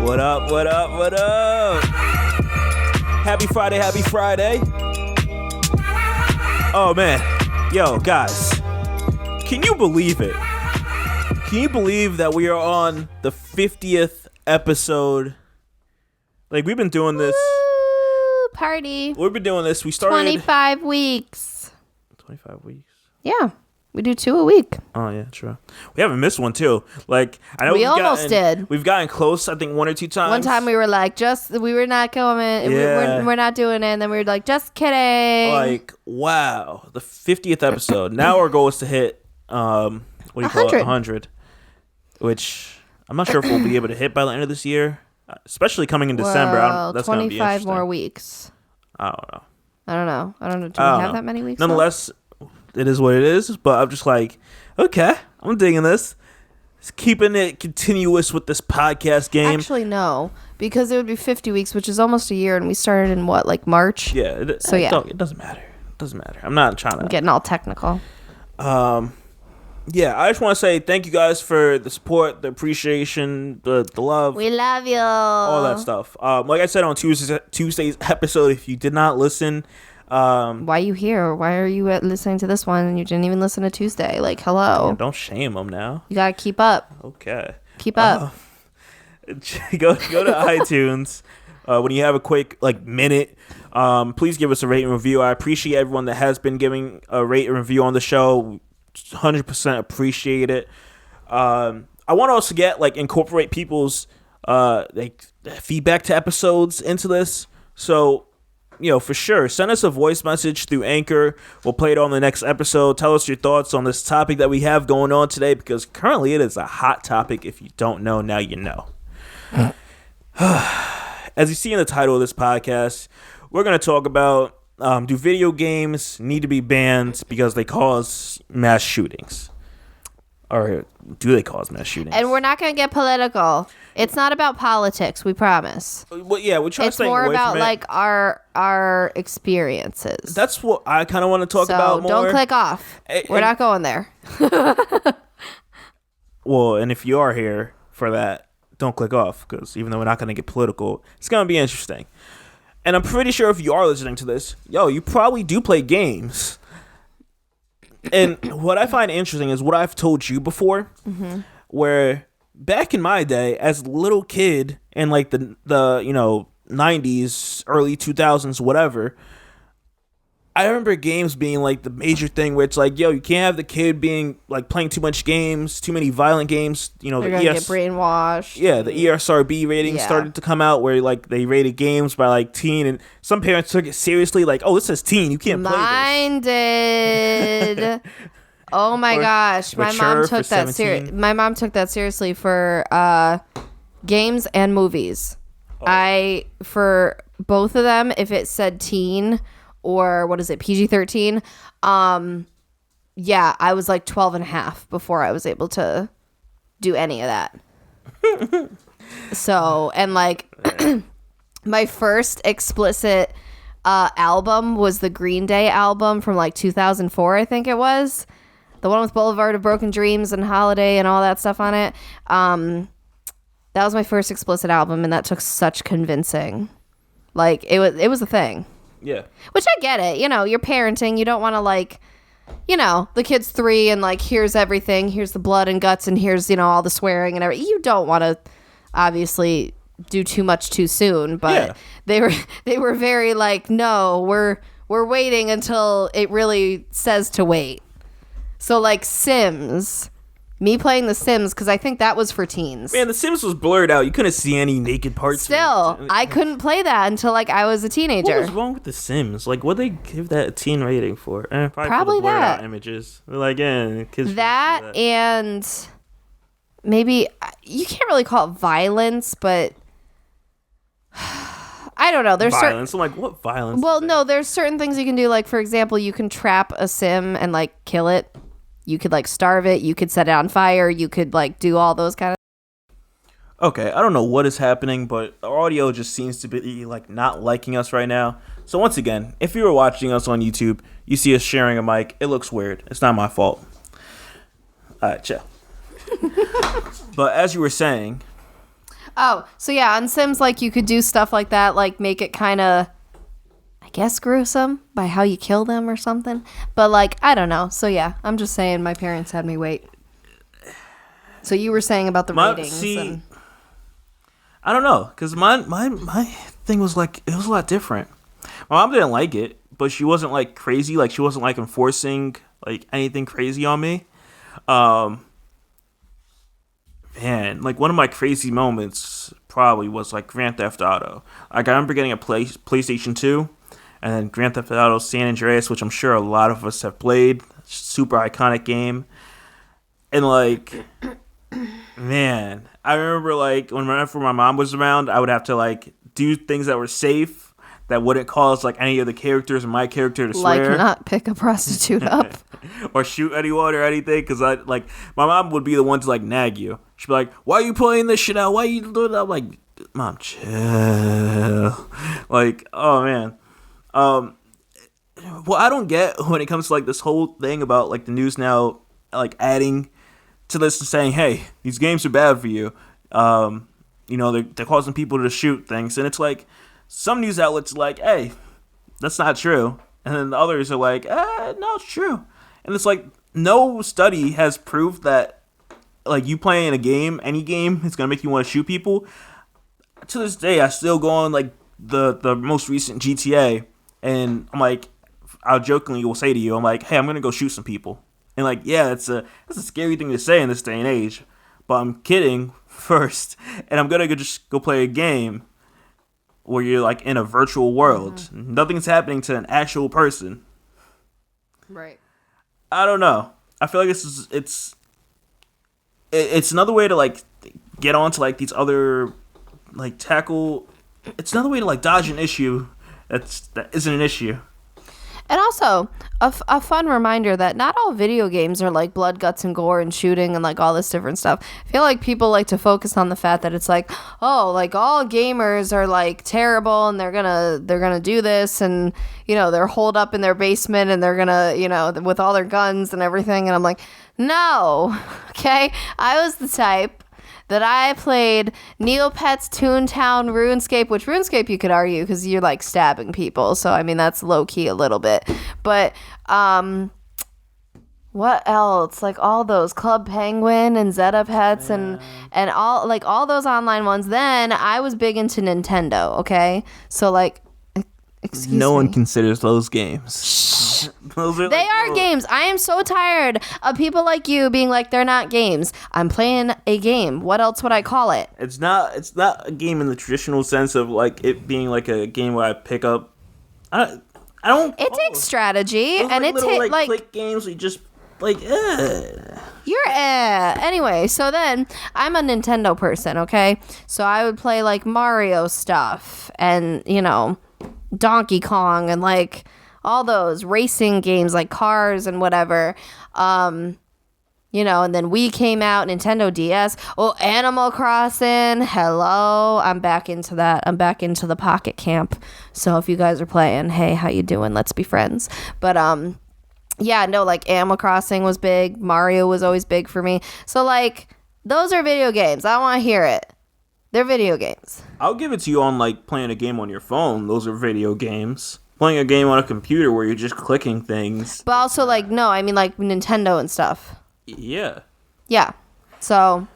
What up, what up, what up? Happy Friday, happy Friday. Oh, man. Yo, guys. Can you believe it? Can you believe that we are on the 50th episode? Like, we've been doing this. Woo, party. We've been doing this. We started 25 weeks. 25 weeks. Yeah. We do 2 a week. Oh, yeah, true. We haven't missed one, too. Like, I know we almost did. We've gotten close, I think, 1 or 2 times. One time we were like, we were not going. Yeah. We're not doing it. And then we were like, just kidding. Like, wow. The 50th episode. Now our goal is to hit, what do you call it? 100. Which I'm not sure if we'll be able to hit by the end of this year. Especially coming in December. That's 25 more weeks. I don't know. I don't know. Do we have that many weeks? Nonetheless, it is what it is. But I'm just like, okay, I'm digging this. It's keeping it continuous with this podcast game. Actually, no. Because it would be 50 weeks, which is almost a year. And we started in what, like March? Yeah. It doesn't matter. It doesn't matter. I'm not trying to. I'm getting all technical. Yeah, I just want to say thank you guys for the support, the appreciation, the love. We love you. All that stuff. Like I said on Tuesday's episode, if you did not listen. Why are you here? Why are you listening to this one and you didn't even listen to Tuesday? Like, hello. Man, don't shame them now. You got to keep up. Okay. Keep up. Go to iTunes. When you have a quick minute, please give us a rate and review. I appreciate everyone that has been giving a rate and review on the show. 100% appreciate it. I want to also incorporate people's feedback to episodes into this. So, for sure, send us a voice message through Anchor. We'll play it on the next episode. Tell us your thoughts on this topic that we have going on today, because currently it is a hot topic. If you don't know, now you know. As you see in the title of this podcast, we're going to talk about do video games need to be banned because they cause mass shootings? Or do they cause mass shootings? And we're not going to get political. It's not about politics, we promise. Well, yeah, we're trying to stay away from it. It's more about our experiences. That's what I kind of want to talk about more. Don't click off. We're not going there. Well, and if you are here for that, don't click off, because even though we're not going to get political, it's going to be interesting. And I'm pretty sure if you are listening to this, you probably do play games. And what I find interesting is what I've told you before, where back in my day, as a little kid in the 90s, early 2000s, whatever, I remember games being the major thing where it's you can't have the kid being playing too much games, too many violent games. They're gonna get brainwashed. Yeah, the ESRB ratings started to come out where they rated games by teen, and some parents took it seriously. Oh, this says teen, you can't play this. Mine did. Oh my gosh, my mom took that seriously. My mom took that seriously for games and movies. For both of them, if it said teen or what is it, PG-13, I was 12 and a half before I was able to do any of that. So, and my first explicit album was the Green Day album from 2004, I think it was. The one with Boulevard of Broken Dreams and Holiday and all that stuff on it. That was my first explicit album, and that took such convincing. It was a thing. Yeah. Which I get it. You're parenting. You don't want to the kid's 3 and here's everything. Here's the blood and guts and here's, all the swearing and everything. You don't want to obviously do too much too soon, but they were very no, we're waiting until it really says to wait. So Sims, me playing The Sims, because I think that was for teens. Man, The Sims was blurred out. You couldn't see any naked parts. Still, I couldn't play that until I was a teenager. What was wrong with The Sims? What'd they give that a teen rating for? Probably for the blurred out images. Kids. That and maybe you can't really call it violence, but I don't know. There's violence. I'm what violence? Well, no, there's certain things you can do. For example, you can trap a sim and kill it. You could starve it. You could set it on fire. You could do all those kind of. Okay, I don't know what is happening, but our audio just seems to be not liking us right now. So once again, if you were watching us on YouTube, you see us sharing a mic. It looks weird. It's not my fault. All right, chill. But as you were saying, Oh, so yeah, on Sims, like, you could do stuff like that, like, make it kind of, I guess, gruesome by how you kill them or something. But, like, I don't know. So, yeah, I'm just saying my parents had me wait. So you were saying about the ratings. And I don't know, because my thing was, like, it was a lot different. My mom didn't like it, but she wasn't, like, crazy. Like, she wasn't, like, enforcing, like, anything crazy on me. Man, like, one of my crazy moments probably was, like, Grand Theft Auto. Like, I remember getting a PlayStation 2, and then Grand Theft Auto San Andreas, which I'm sure a lot of us have played. Super iconic game. And, like, man, I remember, like, whenever my mom was around, I would have to, like, do things that were safe, that wouldn't cause, like, any of the characters and my character to swear. Like, not pick a prostitute up. Or shoot anyone or anything, because my mom would be the one to, like, nag you. She'd be like, why are you playing this shit out? Why are you doing that? I'm like, Mom, chill. Like, oh, man. Well, I don't get when it comes to, like, this whole thing about, like, the news now, like, adding to this and saying, hey, these games are bad for you. You know, they're causing people to shoot things. And it's like, some news outlets are like, hey, that's not true. And then the others are like, no, it's true. And it's like, no study has proved that, like, you playing a game, any game, it's going to make you want to shoot people. To this day, I still go on, like, the most recent GTA. And I'm like, I'll jokingly will say to you, I'm like, hey, I'm going to go shoot some people. And, like, yeah, that's a scary thing to say in this day and age. But I'm kidding first. And I'm going to just go play a game where you're, like, in a virtual world. Mm-hmm. Nothing's happening to an actual person. Right. I don't know. I feel like it's another way to, like, get onto, like, these other, like, tackle. It's another way to, like, dodge an issue that isn't an issue. And also, a fun reminder that not all video games are like blood, guts, and gore and shooting and like all this different stuff. I feel like people like to focus on the fact that it's like, oh, like all gamers are like terrible and they're gonna do this, and you know, they're holed up in their basement and they're gonna, you know, with all their guns and everything. And I'm like, no, okay, I was the type that I played Neopets, Toontown, RuneScape, which RuneScape you could argue because you're like stabbing people. So, I mean, that's low key a little bit. But what else? Like all those Club Penguin and Zeta Pets and all like all those online ones. Then I was big into Nintendo, okay? So like, excuse me. No one considers those games. Those are they are games. I am so tired of people like you being like, they're not games. I'm playing a game. What else would I call it? It's not a game in the traditional sense of like it being like a game where I pick up. I don't. It takes strategy, those and like it's little, like click games. You just like. You're anyway. So then I'm a Nintendo person, okay? So I would play like Mario stuff, and you know, Donkey Kong, and like all those racing games like Cars and whatever. You know, and then Wii came out, Nintendo DS. Oh, Animal Crossing. Hello. I'm back into that. I'm back into the Pocket Camp. So if you guys are playing, hey, how you doing? Let's be friends. But yeah, no, like Animal Crossing was big. Mario was always big for me. So like those are video games. I want to hear it. They're video games. I'll give it to you on like playing a game on your phone. Those are video games. Playing a game on a computer where you're just clicking things. But also like, no, I mean like Nintendo and stuff. Yeah. Yeah. So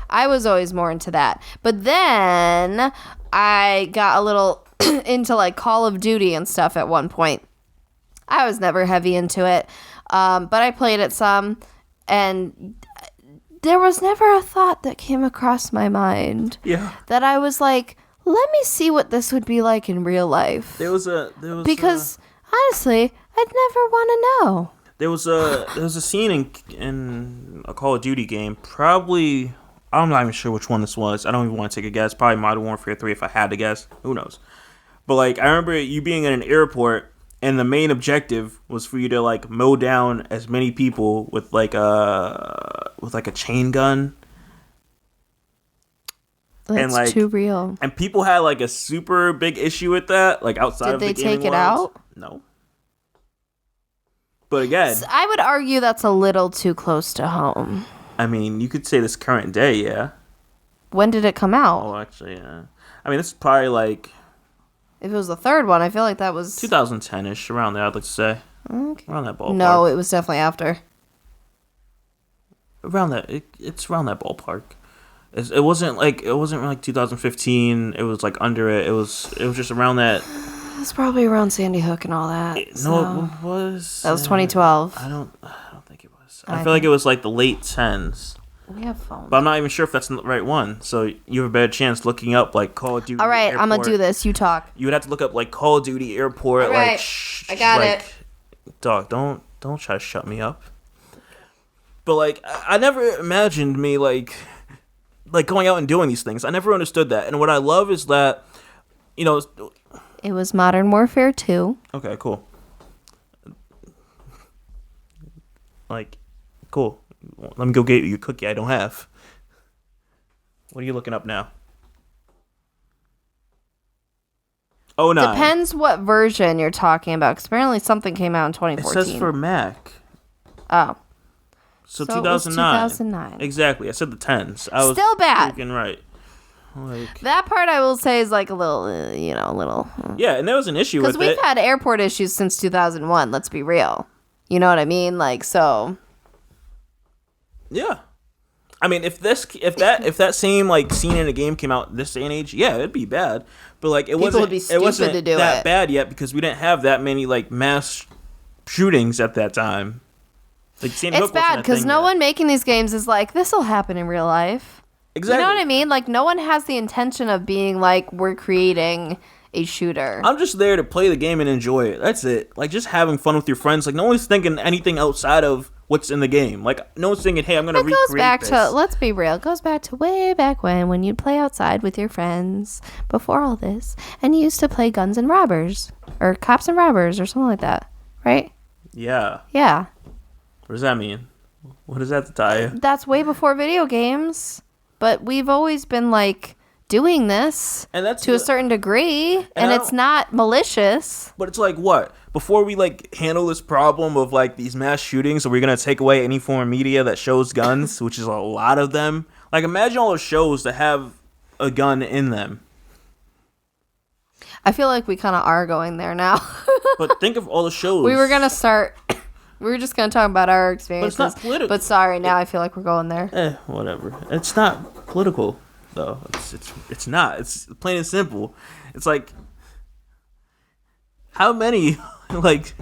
I was always more into that. But then I got a little into like Call of Duty and stuff at one point. I was never heavy into it. But I played it some, and there was never a thought that came across my mind. Yeah. That I was like, let me see what this would be like in real life. Because honestly, I'd never want to know. There was a scene in a Call of Duty game. Probably, I'm not even sure which one this was. I don't even want to take a guess. Probably Modern Warfare 3 if I had to guess. Who knows? But like, I remember you being in an airport, and the main objective was for you to like mow down as many people with like a chain gun. That's and like too real. And people had like a super big issue with that. Like outside of the gaming world. Did they take it out? No. But again, I would argue that's a little too close to home. I mean, you could say this current day, yeah. when did it come out? Oh, actually, yeah. I mean, this is probably like... If it was the third one, I feel like that was... 2010-ish, around there, I'd like to say. Okay. Around that ballpark. No, it was definitely after. Around that... It's around that ballpark. It wasn't like 2015. It was like under it. It was just around that. It's probably around Sandy Hook and all that. No, it was. That was 2012. I don't think it was. I feel like it was like the late 10s. We have phones. But I'm not even sure if that's the right one. So you have a better chance looking up like Call of Duty. All right, Airport. I'm gonna do this. You talk. You would have to look up like Call of Duty Airport. All right, I got it. Dog, don't try to shut me up. But like, I never imagined me like going out and doing these things. I never understood that. And what I love is that, you know. It was Modern Warfare 2. Okay, cool. Like, cool. Let me go get you a cookie I don't have. What are you looking up now? Oh, no. Depends what version you're talking about, because apparently something came out in 2014. It says for Mac. Oh. So 2009. It was 2009. Exactly. I said the 10s. I was still bad. Freaking right. Like, that part I will say is like a little, a little. Yeah, and there was an issue with it. Because we've had airport issues since 2001. Let's be real. You know what I mean? Like, so. Yeah. I mean, if that same like scene in a game came out this day and age, yeah, it'd be bad. But like it wasn't that bad yet because we didn't have that many like mass shootings at that time. Like, it's bad because no one making these games is like, this will happen in real life. Exactly. You know what I mean? Like, no one has the intention of being like, we're creating a shooter. I'm just there to play the game and enjoy it. That's it. Like, just having fun with your friends. Like, no one's thinking anything outside of what's in the game. Like, no one's thinking, hey, I'm going to recreate goes back this. to, let's be real, it goes back to way back when you'd play outside with your friends before all this. And you used to play Guns and Robbers. Or Cops and Robbers or something like that. Right? Yeah. Yeah. What does that mean? What does that tie you? That's way before video games. But we've always been like doing this to a certain degree, and it's not malicious. But it's like, what? Before we like handle this problem of like these mass shootings, are we gonna take away any form of media that shows guns, which is a lot of them? Like, imagine all those shows that have a gun in them. I feel like we kind of are going there now. But think of all the shows. We were gonna start. We were just going to talk about our experiences. But it's not political. But sorry, now I feel like we're going there. Whatever. It's not political, though. It's not. It's plain and simple. It's like, how many, like,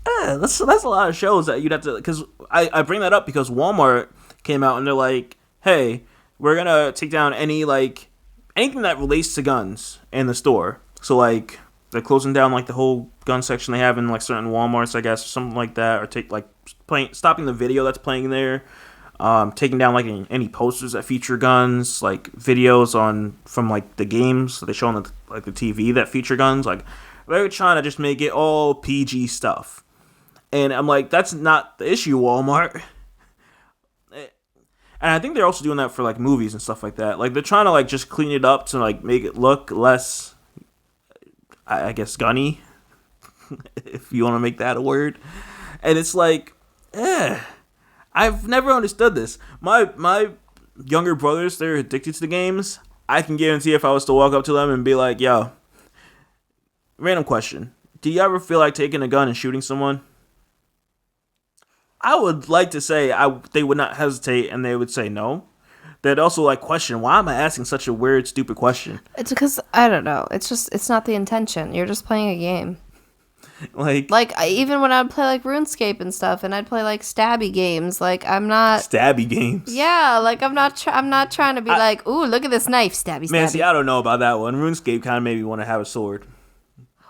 that's a lot of shows that you'd have to, because I bring that up because Walmart came out and they're like, hey, we're going to take down anything that relates to guns in the store. So, like, they're closing down like the whole gun section they have in like certain Walmarts, I guess, or something like that, or stopping the video that's playing there, taking down like any posters that feature guns, like videos from like the games that they show on the TV that feature guns. Like, they're trying to just make it all PG stuff, and I'm like, that's not the issue, Walmart. And I think they're also doing that for like movies and stuff like that. Like, they're trying to like just clean it up to like make it look less, I guess, gunny, if you want to make that a word. And it's like, I've never understood this. My younger brothers, they're addicted to the games. I can guarantee if I was to walk up to them and be like, yo, random question, do you ever feel like taking a gun and shooting someone? I would like to say they would not hesitate and they would say no. They'd also like question, why am I asking such a weird, stupid question? It's because, I don't know. It's not the intention. You're just playing a game. Even when I'd play like RuneScape and stuff, and I'd play like stabby games, like I'm not stabby games. Yeah, like I'm not trying to be like, ooh, look at this knife, stabby. Man, see, I don't know about that one. RuneScape kind of made me want to have a sword.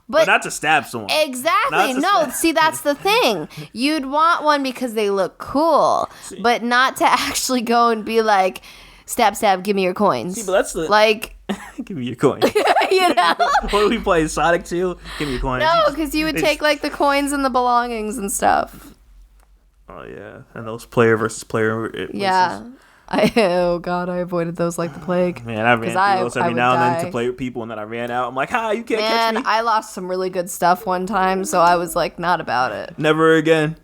But not to stab someone. Exactly. No, see, that's the thing. You'd want one because they look cool, but not to actually go and be like, stab, give me your coins. See, but that's the... Like... give me your coins. You know? What do we play? Sonic 2? Give me your coins. No, because you would take, like, the coins and the belongings and stuff. Oh, yeah. And those player versus player... Yeah. Oh, God, I avoided those like the plague. Man, I ran through those every now and then to play with people, and then I ran out. I'm like, hi, you can't catch me. I lost some really good stuff one time, so I was, like, not about it. Never again.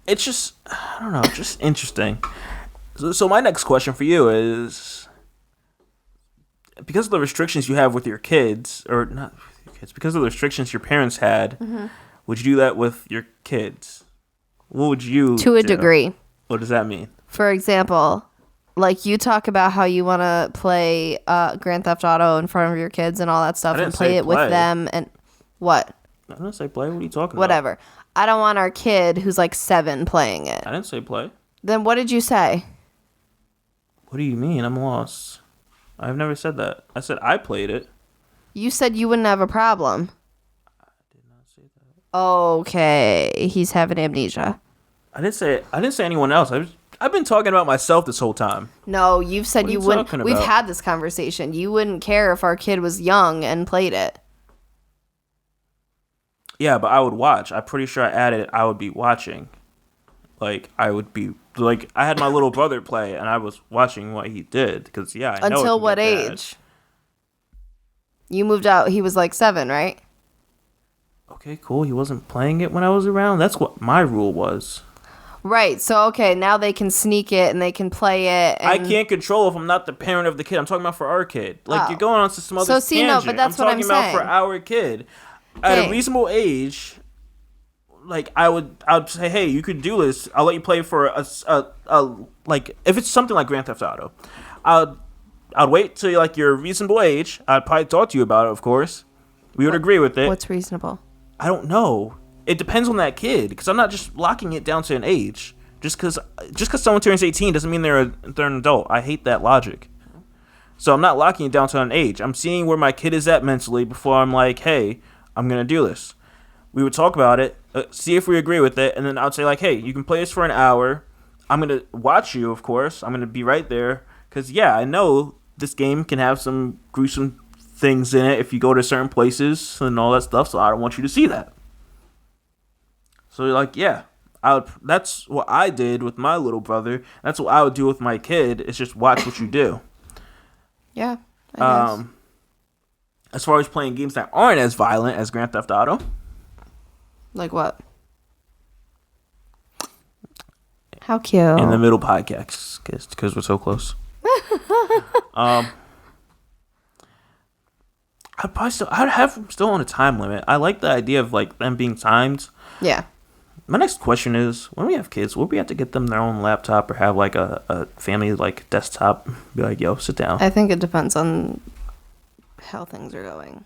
It's just, I don't know, just interesting. So my next question for you is, because of the restrictions you have with your kids, or not with your kids, because of the restrictions your parents had, would you do that with your kids? What would you To a do? degree. What does that mean? For example, like you talk about how you want to play Grand Theft Auto in front of your kids and all that stuff and play it with them and what? I didn't say play. What are you talking about? Whatever. I don't want our kid who's like 7 playing it. I didn't say play. Then what did you say? What do you mean? I'm lost. I've never said that. I said I played it. You said you wouldn't have a problem. I did not say that. Okay. He's having amnesia. I didn't say anyone else. I've been talking about myself this whole time. No, you've said What are you you wouldn't. talking We've about? had this conversation. You wouldn't care if our kid was young and played it. Yeah, but I would watch. I'm pretty sure I added I would be watching. Like, I would be... Like, I had my little brother play, and I was watching what he did. Because, yeah, I know it Until can what get bad. age? You moved out. He was like 7, right? Okay, cool. He wasn't playing it when I was around. That's what my rule was. Right. So, okay, now they can sneak it and they can play it. And... I can't control if I'm not the parent of the kid. I'm talking about for our kid. Like, Oh. you're going on to some other So, see, no, tangent. but that's I'm what I'm talking about saying. for our kid. At a Okay. reasonable age, like, I'd say, hey, you could do this. I'll let you play for a like, if it's something like Grand Theft Auto, I'd wait till, like, you're a reasonable age. I'd probably talk to you about it, of course. We would agree with it. What's reasonable? I don't know. It depends on that kid, because I'm not just locking it down to an age. Just because someone turns 18 doesn't mean they're an adult. I hate that logic. So I'm not locking it down to an age. I'm seeing where my kid is at mentally before I'm like, hey, I'm going to do this. We would talk about it, see if we agree with it, and then I'd say, like, hey, you can play this for an hour. I'm going to watch you, of course. I'm going to be right there. Because, yeah, I know this game can have some gruesome things in it if you go to certain places and all that stuff, so I don't want you to see that. So, like, yeah. That's what I did with my little brother. That's what I would do with my kid. Is just watch what you do. Yeah. I guess. As far as playing games that aren't as violent as Grand Theft Auto, Like what? How cute. in the middle podcast, because we're so close. I'd have them still on a time limit. I like the idea of like them being timed. Yeah. My next question is, when we have kids, will we have to get them their own laptop or have like a family like desktop? Be like, yo, sit down. I think it depends on how things are going.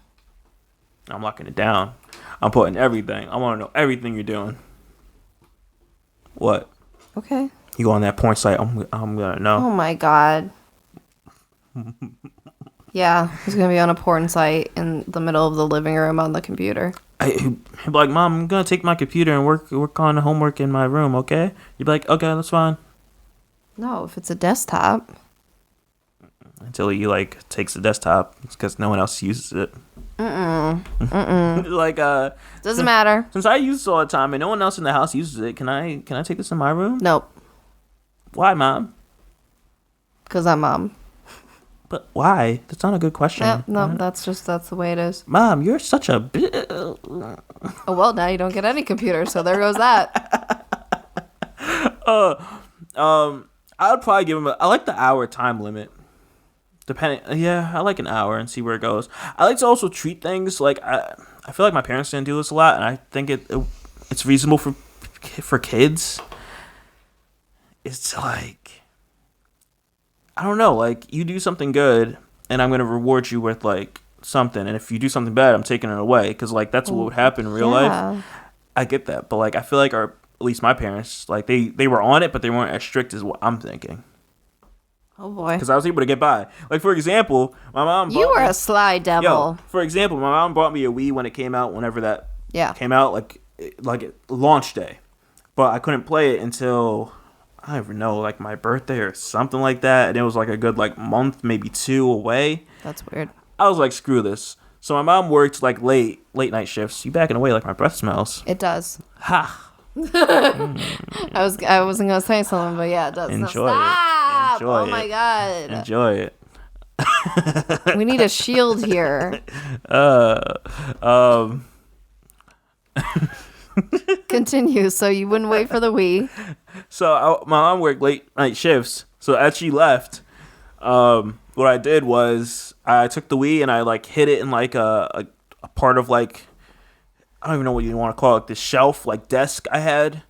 I'm locking it down. I'm putting everything. I want to know everything you're doing. What? Okay. You go on that porn site, I'm gonna know. Oh my god. Yeah, he's gonna be on a porn site in the middle of the living room on the computer. He'd be like, Mom, I'm gonna take my computer and work on homework in my room, okay? You'd be like, okay, that's fine. No, if it's a desktop. Until he like takes the desktop because no one else uses it. Like Doesn't matter. since I use it all the time and no one else in the house uses it, can I take this in my room? Nope. Why, Mom? Because I'm mom. But why? That's not a good question. No, that's the way it is. Mom, you're such a Oh well, now you don't get any computer, so there goes that. I would probably give him I like the hour time limit. I like an hour and see where it goes. I like to also treat things like I feel like my parents didn't do this a lot, and I think it's reasonable for kids. It's like, I don't know, like you do something good, and I'm gonna reward you with like something, and if you do something bad, I'm taking it away because like that's what would happen in real life. I get that, but like I feel like at least my parents, like they were on it, but they weren't as strict as what I'm thinking. Oh boy. Because I was able to get by. Like, for example, my mom You were a sly devil. Yo, for example, my mom bought me a Wii when it came out, whenever that came out, like launch day. But I couldn't play it until, I don't even know, like my birthday or something like that. And it was like a good like month, maybe 2 away. That's weird. I was like, screw this. So my mom worked like late night shifts. You backing away like my breath smells. It does. Ha. I wasn't gonna say something, but yeah, it does. Enjoy no, it. stop! Enjoy oh my god. Enjoy it. We need a shield here. Continue. So you wouldn't wait for the Wii. So my mom worked late night shifts. So as she left, what I did was I took the Wii and I like hid it in like a part of like, I don't even know what you want to call it, this shelf like desk I had,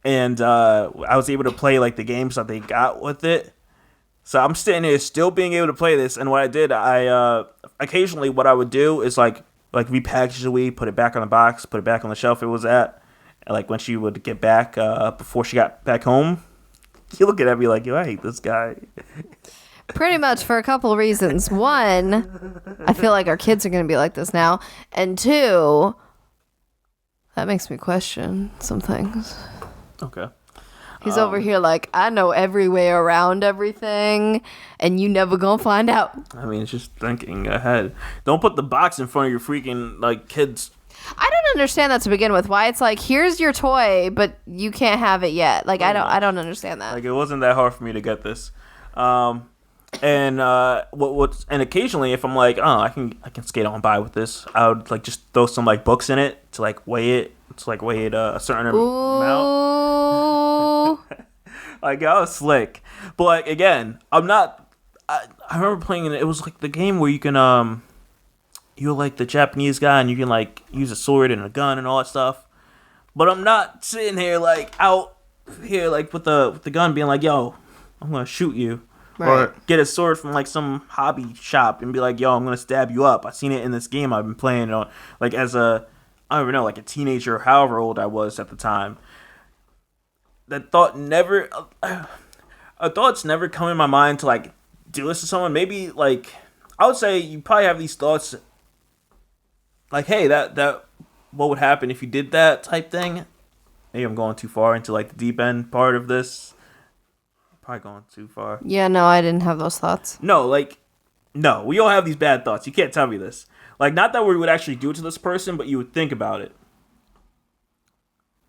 and I was able to play like the games that they got with it. So I'm sitting here still being able to play this, and what I did, I occasionally what I would do is like repackage the Wii, put it back on the box, put it back on the shelf it was at, and like when she would get back before she got back home, you looking at me like, yo, I hate this guy. Pretty much for a couple of reasons. One, I feel like our kids are going to be like this now, and two, that makes me question some things. Okay. He's over here like, I know every way around everything, and you never gonna find out. I mean, it's just thinking ahead. Don't put the box in front of your freaking, like, kids. I don't understand that to begin with. Why it's like, here's your toy, but you can't have it yet. Like, I don't understand that. Like, it wasn't that hard for me to get this. And occasionally, if I'm like, oh, I can skate on by with this, I would like just throw some like books in it to like weigh it a certain amount. Like, I was slick. But like, again, I'm not. I remember playing it. It was like the game where you can you're like the Japanese guy and you can like use a sword and a gun and all that stuff. But I'm not sitting here like out here like with the gun being like, yo, I'm gonna shoot you. Right. Or get a sword from like some hobby shop and be like, yo, I'm gonna stab you up. I seen it in this game I've been playing on, like as a, I don't even know, like a teenager or however old I was at the time. That thought never, a thought's never come in my mind to like do this to someone. Maybe like, I would say you probably have these thoughts like, hey, that what would happen if you did that type thing. Maybe I'm going too far into like the deep end part of this. Probably going too far. Yeah, no, I didn't have those thoughts. No, we all have these bad thoughts. You can't tell me this. Like, not that we would actually do it to this person, but you would think about it.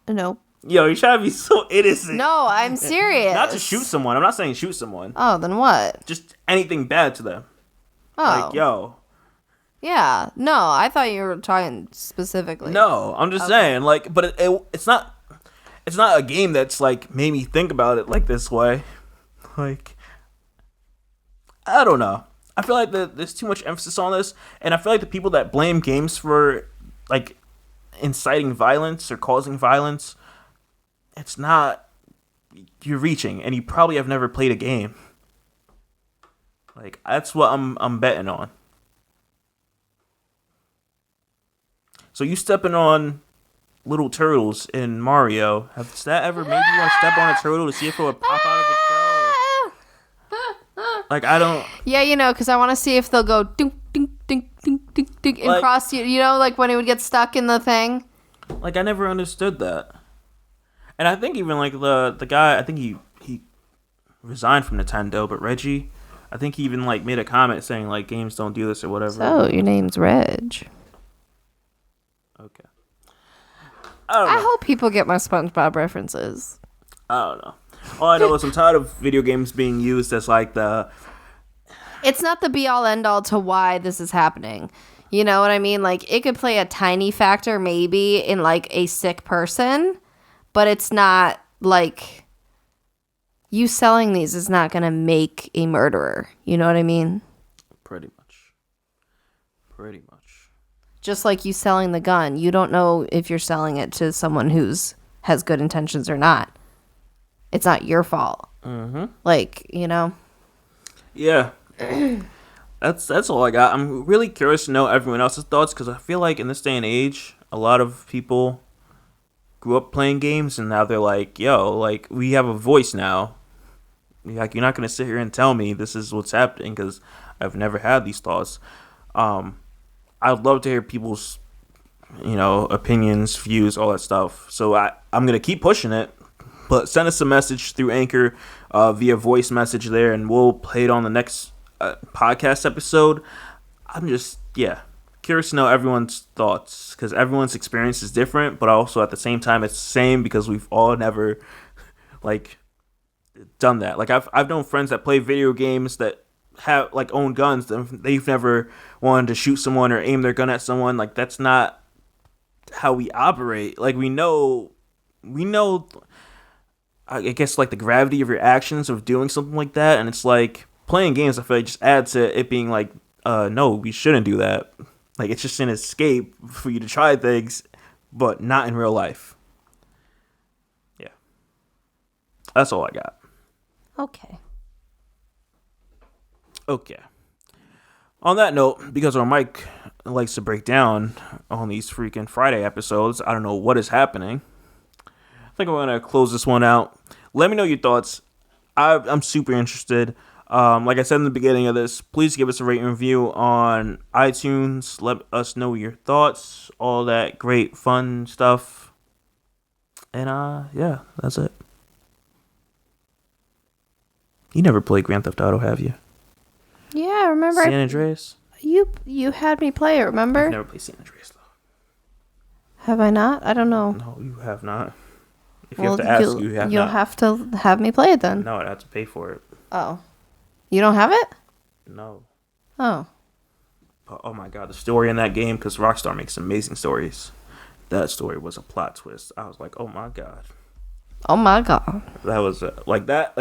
No. Yo, you're trying to be so innocent. No, I'm serious. Not to shoot someone. I'm not saying shoot someone. Oh, then what? Just anything bad to them. Oh. Like, yo. Yeah. No, I thought you were talking specifically. No, I'm just saying. Like, but it's not a game that's, like, made me think about it, like, this way. Like, I don't know. I feel like there's too much emphasis on this, and I feel like the people that blame games for, like, inciting violence or causing violence, it's not, you're reaching, and you probably have never played a game. Like, that's what I'm betting on. So you stepping on little turtles in Mario, has that ever made you want to step on a turtle to see if it would pop out of its shell? Like, I don't... Yeah, you know, because I want to see if they'll go dink, dink, dink, dink, dink, dink, and like, cross you. You know, like when it would get stuck in the thing. Like, I never understood that. And I think even, like, the guy, I think he resigned from Nintendo, but Reggie, I think he even, like, made a comment saying, like, games don't do this or whatever. So, your name's Reg. Okay. I hope people get my SpongeBob references. I don't know. All I know is I'm tired of video games being used as like the... It's not the be-all, end-all to why this is happening. You know what I mean? Like, it could play a tiny factor maybe in, like, a sick person, but it's not, like... You selling these is not going to make a murderer. You know what I mean? Pretty much. Just like you selling the gun. You don't know if you're selling it to someone who's has good intentions or not. It's not your fault. Mm-hmm. Like, you know? Yeah. That's all I got. I'm really curious to know everyone else's thoughts because I feel like in this day and age, a lot of people grew up playing games and now they're like, yo, like, we have a voice now. Like, you're not going to sit here and tell me this is what's happening because I've never had these thoughts. I'd love to hear people's, you know, opinions, views, all that stuff. So I'm going to keep pushing it. But send us a message through Anchor via voice message there, and we'll play it on the next podcast episode. I'm just, curious to know everyone's thoughts because everyone's experience is different, but also at the same time it's the same because we've all never, like, done that. Like, I've known friends that play video games that have, like, own guns. They've never wanted to shoot someone or aim their gun at someone. Like, that's not how we operate. Like, we know I guess like the gravity of your actions of doing something like that, and it's like playing games. I feel like just adds to it being like, no, we shouldn't do that. Like it's just an escape for you to try things, but not in real life. Yeah, that's all I got. Okay. Okay. On that note, because our Mike likes to break down on these freaking Friday episodes, I don't know what is happening. I think I'm going to close this one out. Let me know your thoughts. I'm super interested. Like I said in the beginning of this, please give us a rating review on iTunes. Let us know your thoughts, all that great fun stuff. And yeah, that's it. You never played Grand Theft Auto, have you? Yeah, remember San Andreas? You had me play it, remember? I've never played San Andreas, though. Have I not? I don't know. No, you have not. If you have to ask, you have you'll not. have to have me play it then. No, I'd have to pay for it. Oh. You don't have it? No. Oh. But, oh my god, the story in that game, because Rockstar makes amazing stories. That story was a plot twist. I was like, oh my god. Oh my god. That was like that.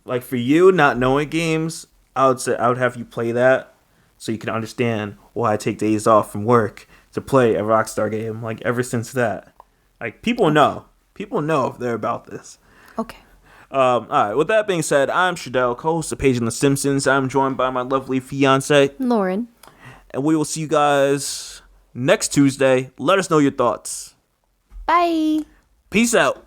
Like for you not knowing games, I would say I would have you play that so you can understand why I take days off from work to play a Rockstar game. Like ever since that, like people know if they're about this. Okay. All right. With that being said, I'm Shadell, co-host of Paging the Simpsons. I'm joined by my lovely fiance, Lauren. and we will see you guys next Tuesday. Let us know your thoughts. Bye. Peace out.